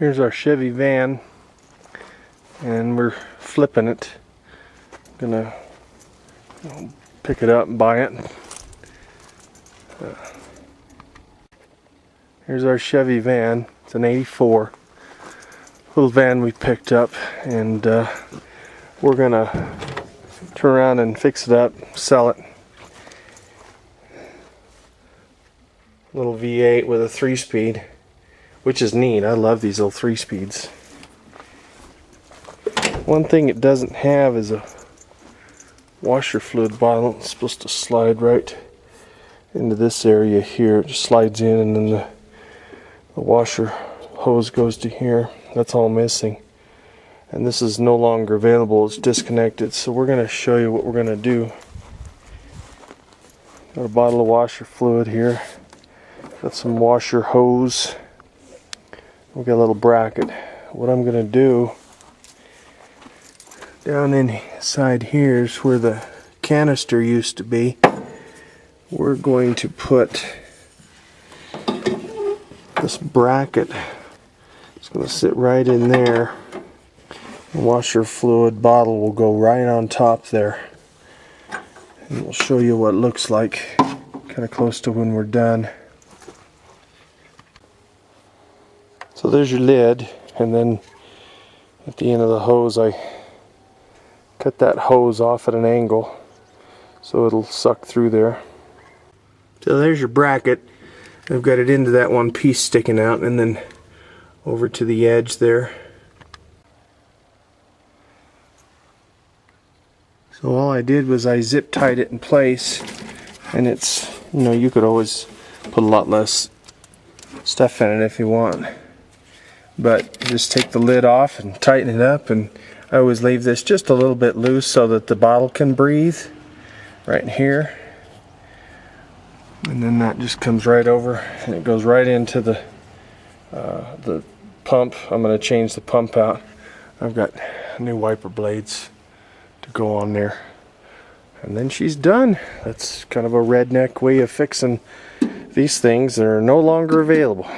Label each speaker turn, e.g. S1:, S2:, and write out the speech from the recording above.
S1: Here's our Chevy van, and we're flipping it. Gonna pick it up and buy it. Here's our Chevy van. It's an 84 little van we picked up, and we're gonna turn around and fix it up, sell it. Little V8 with a 3-speed, which is neat. I love these little 3-speeds. One thing it doesn't have is a washer fluid bottle. It's supposed to slide right into this area here. It just slides in, and then the washer hose goes to here. That's all missing, and this is no longer available. It's disconnected. So we're going to show you what we're going to do. Got a bottle of washer fluid here. Got some washer hose. We got a little bracket. What I'm going to do, down inside here is where the canister used to be. We're going to put this bracket. It's going to sit right in there. The washer fluid bottle will go right on top there. And we'll show you what it looks like kind of close to when we're done. So there's your lid, and then at the end of the hose I cut that hose off at an angle so it'll suck through there. So there's your bracket. I've got it into that one piece sticking out, and then over to the edge there. So all I did was I zip tied it in place, and it's, you know, you could always put a lot less stuff in it if you want, but just take the lid off and tighten it up. And I always leave this just a little bit loose so that the bottle can breathe right in here, and then that just comes right over and it goes right into the pump. I'm going to change the pump out. I've got new wiper blades to go on there, and then she's done. That's kind of a redneck way of fixing these things that are no longer available.